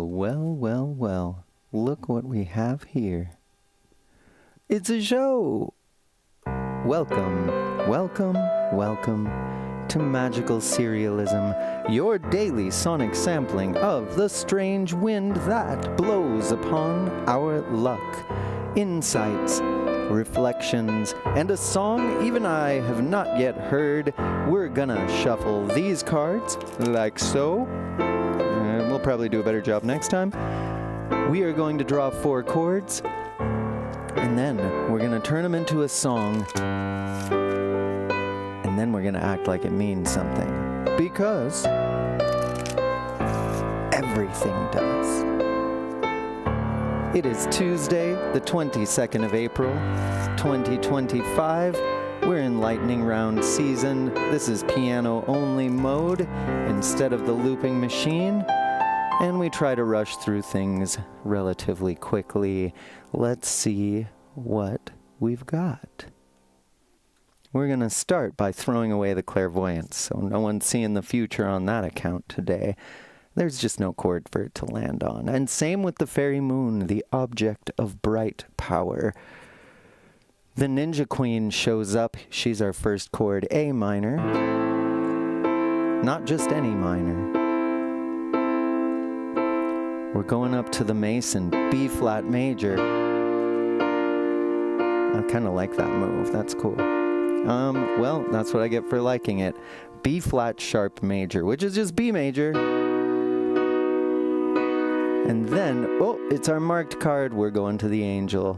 Well, well, well, well. Look what we have here. It's a show! Welcome, welcome, welcome to Magical Serialism, your daily sonic sampling of the strange wind that blows upon our luck. Insights, reflections, and a song even I have not yet heard. We're gonna shuffle these cards like so. We'll probably do a better job next time. We are going to draw 4 chords, and then we're gonna turn them into a song, and then we're gonna act like it means something, because everything does. It is Tuesday, the 22nd of April, 2025. We're in lightning round season. This is piano only mode instead of the looping machine. And we try to rush through things relatively quickly. Let's see what we've got. We're going to start by throwing away the clairvoyance, so no one's seeing the future on that account today. There's just no chord for it to land on. And same with the fairy moon, the object of bright power. The Ninja Queen shows up. She's our first chord, A minor. Not just any minor. We're going up to the Mason, B flat major. I kind of like that move. That's cool. Well, that's what I get for liking it. B flat sharp major, which is just B major. And then, oh, it's our marked card. We're going to the angel.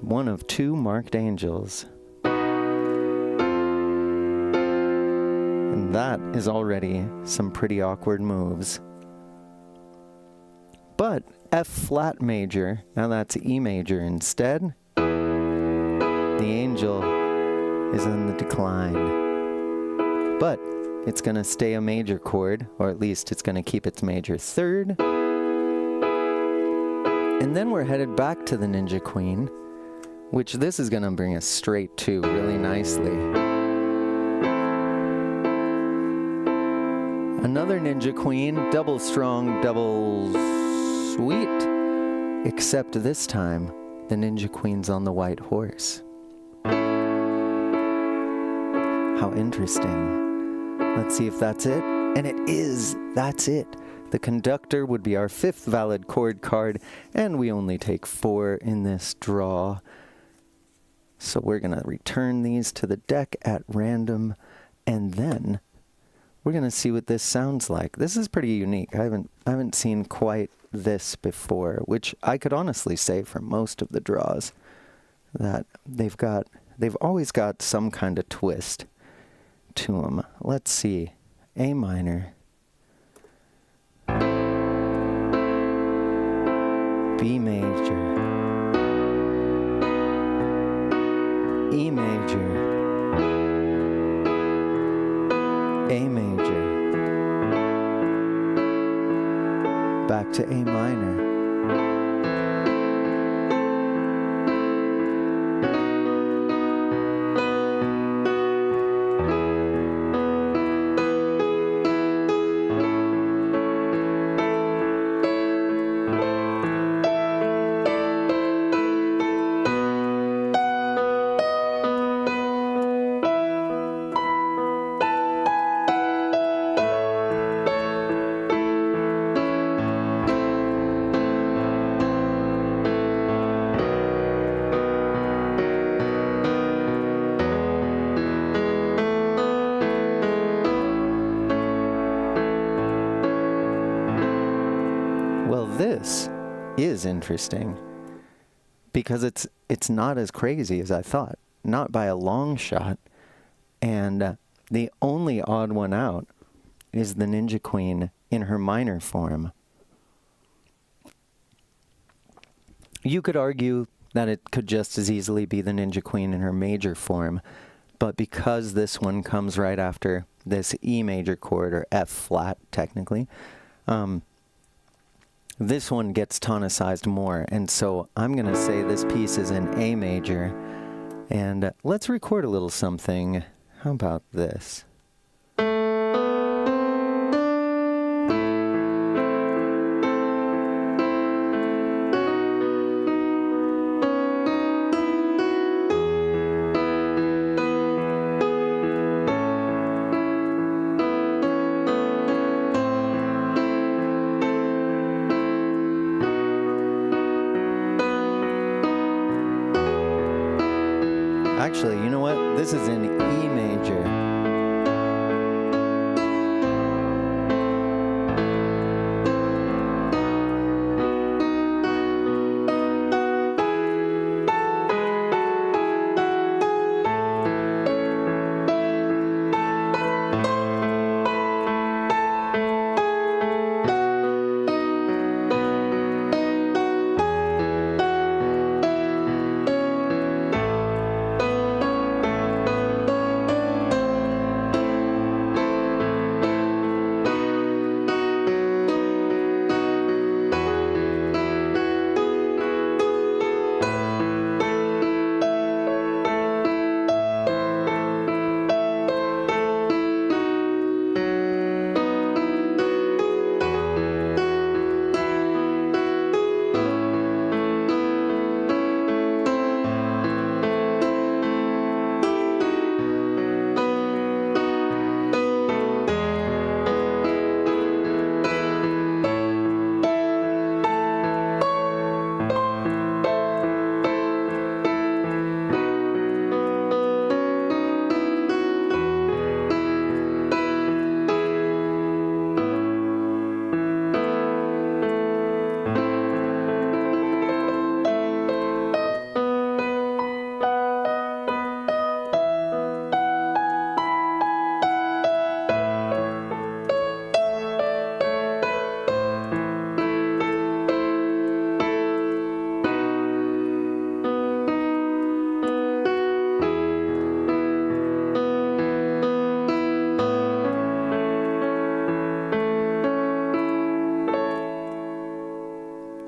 One of 2 marked angels. And that is already some pretty awkward moves. But F flat major, now that's E major instead. The angel is in the decline. But it's going to stay a major chord, or at least it's going to keep its major 3rd. And then we're headed back to the Ninja Queen, which this is going to bring us straight to really nicely. Another Ninja Queen, double strong, double sweet, except this time the Ninja Queen's on the white horse. How interesting. Let's see if that's it. And it is. That's it. The conductor would be our 5th valid chord card, and we only take 4 in this draw. So we're going to return these to the deck at random, and then we're going to see what this sounds like. This is pretty unique. I haven't seen quite this before, which I could honestly say for most of the draws, that they've always got some kind of twist to them. Let's see. A minor. B major. E major. A major. Back to A minor. This is interesting because it's not as crazy as I thought, not by a long shot, and the only odd one out is the Ninja Queen in her minor form. You could argue that it could just as easily be the Ninja Queen in her major form, but because this one comes right after this E major chord, or F flat technically, this one gets tonicized more, and so I'm going to say this piece is in A major, and let's record a little something. How about this? This is in E major.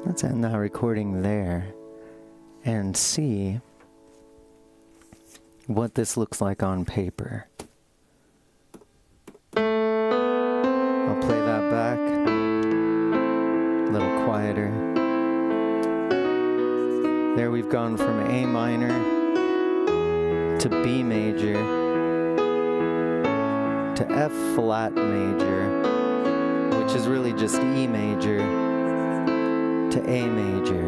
Let's end that recording there and see what this looks like on paper. I'll play that back a little quieter. There we've gone from A minor to B major to F flat major, which is really just E major, to A major.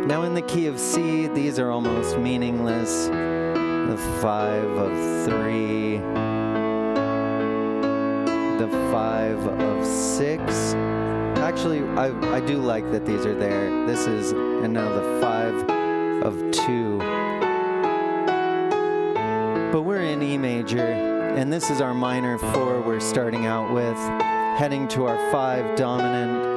Now in the key of C, these are almost meaningless. The 5 of 3, the 5 of 6. Actually, I do like that these are there. This is, and now the 5 of 2. But we're in E major, and this is our minor 4 we're starting out with, heading to our 5 dominant,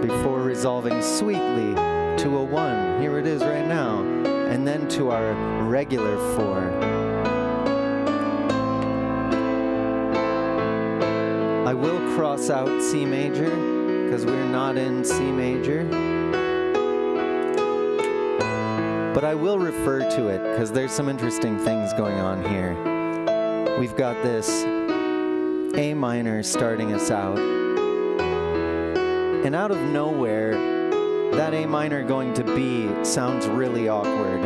before resolving sweetly to a 1. Here it is right now. And then to our regular 4. I will cross out C major because we're not in C major. But I will refer to it because there's some interesting things going on here. We've got this A minor starting us out. And out of nowhere, that A minor going to B sounds really awkward.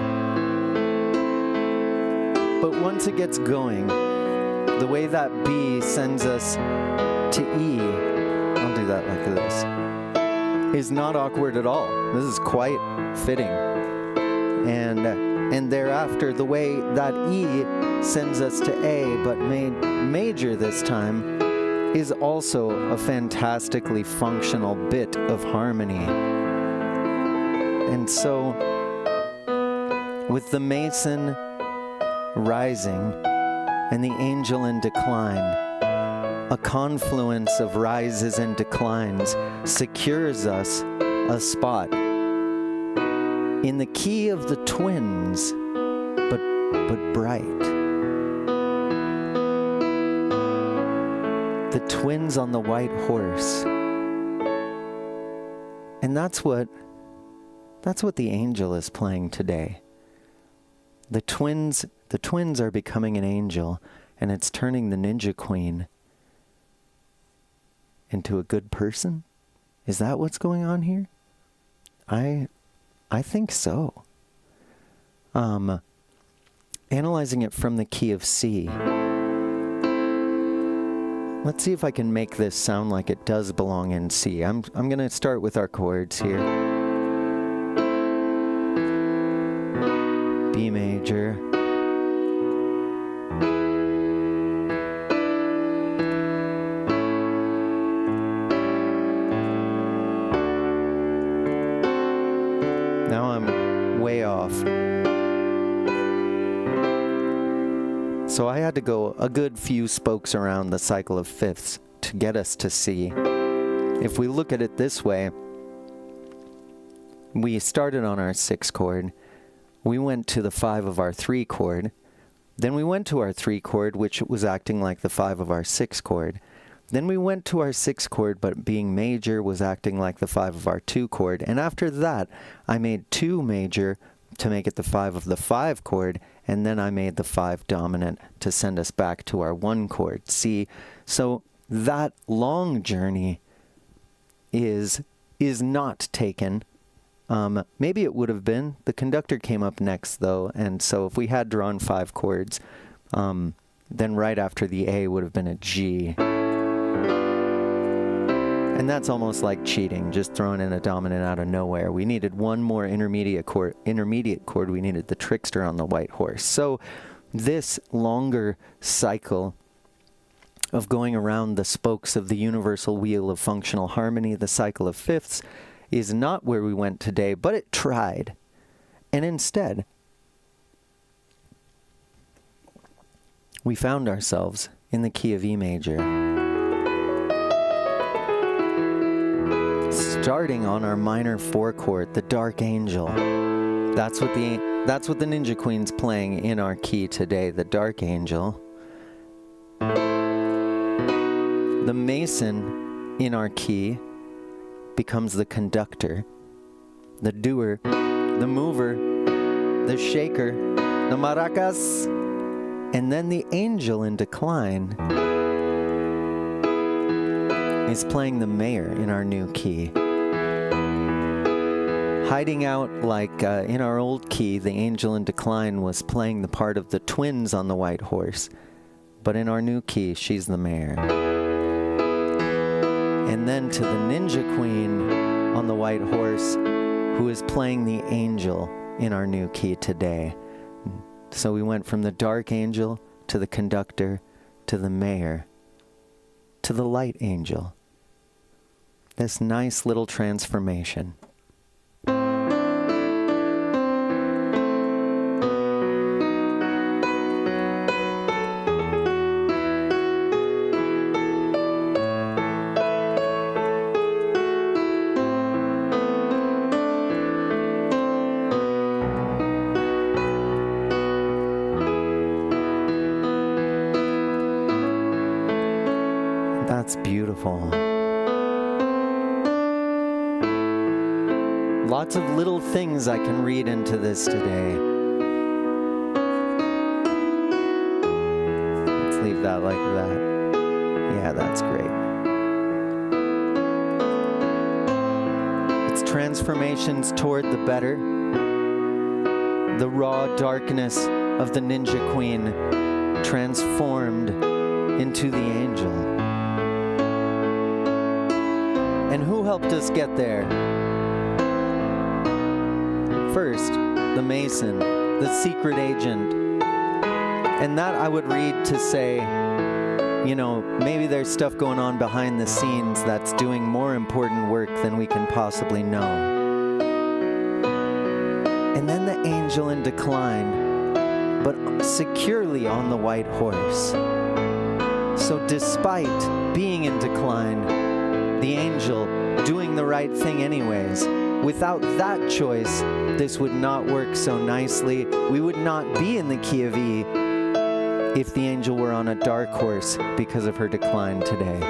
But once it gets going, the way that B sends us to E, I'll do that like this, is not awkward at all. This is quite fitting. And thereafter, the way that E sends us to A, but made major this time, is also a fantastically functional bit of harmony. And so, with the Mason rising and the angel in decline, a confluence of rises and declines secures us a spot in the key of the twins, but bright. The twins on the white horse. And that's what the angel is playing today. The twins are becoming an angel, and it's turning the Ninja Queen into a good person? Is that what's going on here? I think so. Analyzing it from the key of C. Let's see if I can make this sound like it does belong in C. I'm going to start with our chords here. B major, So I had to go a good few spokes around the cycle of fifths to get us to see. If we look at it this way, we started on our 6 chord, we went to the 5 of our 3 chord, then we went to our 3 chord, which was acting like the 5 of our 6 chord. Then we went to our 6 chord, but being major was acting like the 5 of our 2 chord. And after that, I made 2 major to make it the 5 of the 5 chord, and then I made the 5 dominant to send us back to our 1 chord. See, so that long journey is not taken. Maybe it would have been. The conductor came up next, though, and so if we had drawn 5 chords, then right after the A would have been a G. And that's almost like cheating, just throwing in a dominant out of nowhere. We needed one more intermediate chord. We needed the trickster on the white horse. So this longer cycle of going around the spokes of the universal wheel of functional harmony, the cycle of fifths, is not where we went today, but it tried. And instead, we found ourselves in the key of E major, starting on our minor 4 chord, the Dark Angel. That's what the Ninja Queen's playing in our key today, the Dark Angel. The Mason in our key becomes the conductor, the doer, the mover, the shaker, the maracas, and then the angel in decline is playing the mayor in our new key. Hiding out like in our old key, the angel in decline was playing the part of the twins on the white horse, but in our new key, she's the mayor. And then to the Ninja Queen on the white horse, who is playing the angel in our new key today. So we went from the Dark Angel to the conductor to the mayor to the Light Angel. This nice little transformation. That's beautiful. Lots of little things I can read into this today. Let's leave that like that. Yeah, that's great. It's transformations toward the better. The raw darkness of the Ninja Queen transformed into the angel. And who helped us get there? First, the Mason, the secret agent. And that I would read to say, you know, maybe there's stuff going on behind the scenes that's doing more important work than we can possibly know. And then the angel in decline, but securely on the white horse. So despite being in decline, the angel doing the right thing anyways. Without that choice, this would not work so nicely. We would not be in the key of E if the angel were on a dark horse because of her decline today.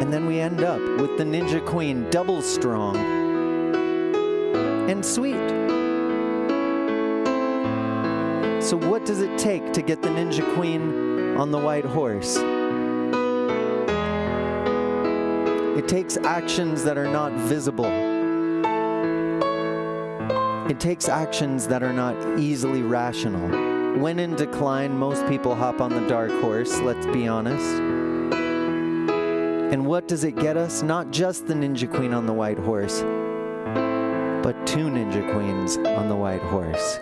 And then we end up with the Ninja Queen double strong and sweet. So what does it take to get the Ninja Queen on the white horse? It takes actions that are not visible. It takes actions that are not easily rational. When in decline, most people hop on the dark horse, let's be honest. And what does it get us? Not just the Ninja Queen on the white horse, but 2 Ninja Queens on the white horse.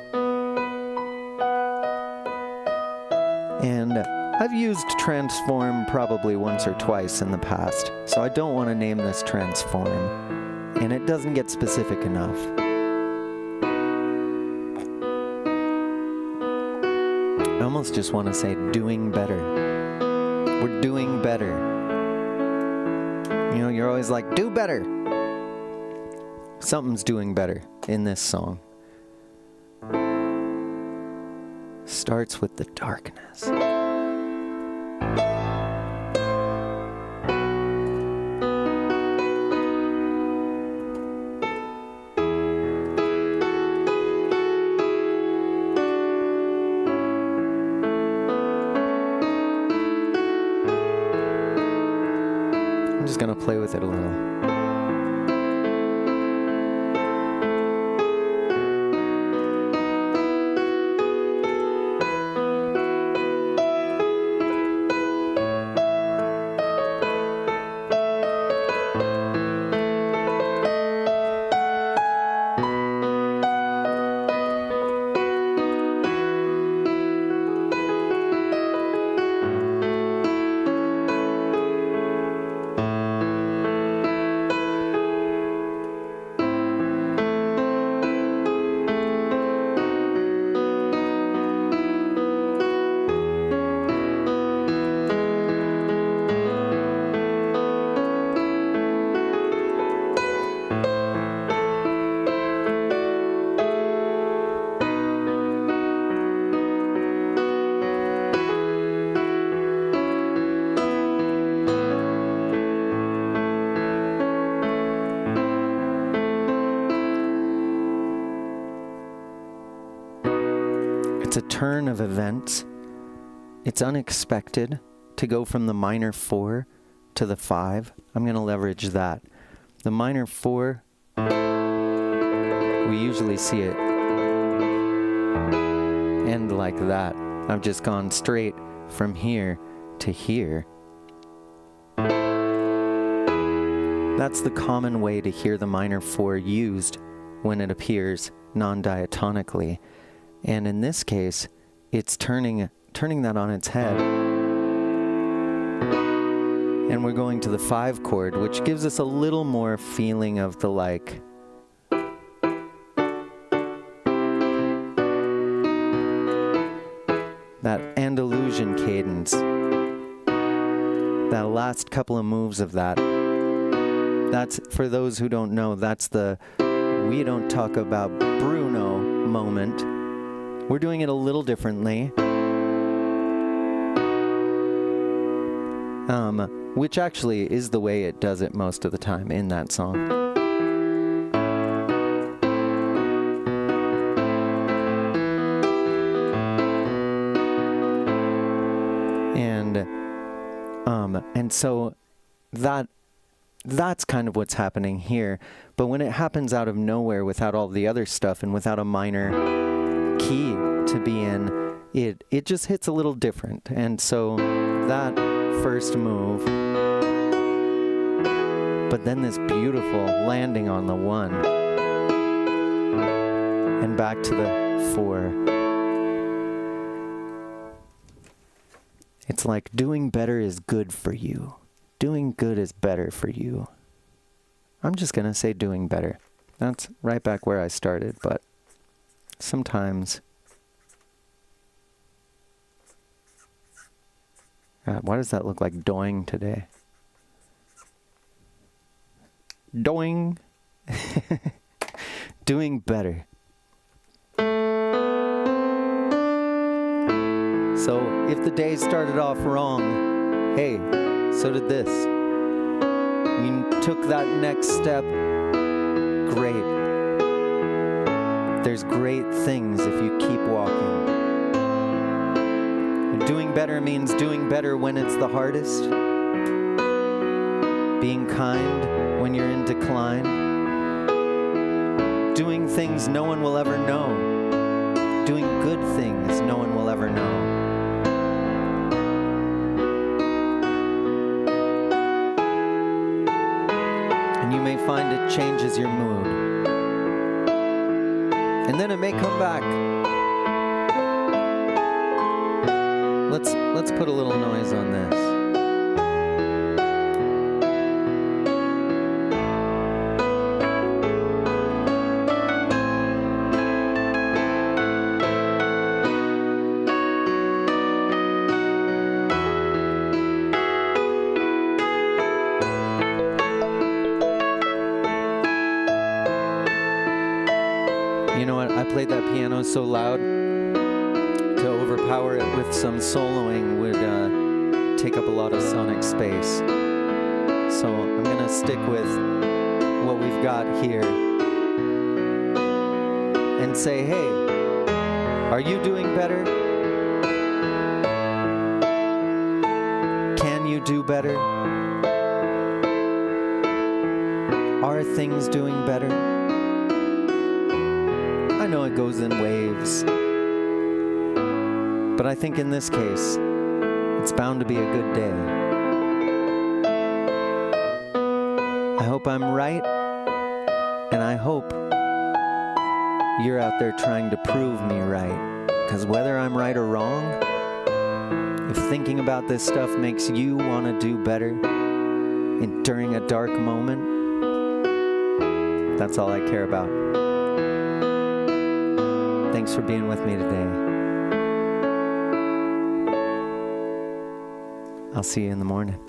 And I've used transform probably once or twice in the past, so I don't want to name this transform, and it doesn't get specific enough. I almost just want to say doing better. We're doing better. You know, you're always like, do better. Something's doing better in this song. Starts with the darkness. I'm just gonna play with it a little. It's a turn of events. It's unexpected to go from the minor 4 to the 5. I'm going to leverage that. The minor 4, we usually see it end like that. I've just gone straight from here to here. That's the common way to hear the minor 4 used when it appears non-diatonically. And in this case, it's turning that on its head. And we're going to the 5 chord, which gives us a little more feeling of the like that Andalusian cadence. That last couple of moves of that. That's, for those who don't know, that's the we don't talk about Bruno moment. We're doing it a little differently, which actually is the way it does it most of the time in that song. And so that's kind of what's happening here. But when it happens out of nowhere without all the other stuff and without a minor key to be in, it just hits a little different. And so that first move, but then this beautiful landing on the 1 and back to the 4. It's like doing better is good for you. Doing good is better for you. I'm just gonna say doing better. That's right back where I started, but sometimes, God, why does that look like doing today? Doing. Doing better. So if the day started off wrong, hey, so did this. You took that next step, great. There's great things if you keep walking. Doing better means doing better when it's the hardest. Being kind when you're in decline. Doing things no one will ever know. Doing good things no one will ever know. And you may find it changes your mood. And then it may come back. Let's put a little noise on this. I played that piano so loud, to overpower it with some soloing would take up a lot of sonic space. So I'm gonna stick with what we've got here and say, hey, are you doing better? Can you do better? Are things doing better? I know it goes in waves, but I think in this case, it's bound to be a good day. I hope I'm right, and I hope you're out there trying to prove me right. Because whether I'm right or wrong, if thinking about this stuff makes you want to do better during a dark moment, that's all I care about. Thanks for being with me today. I'll see you in the morning.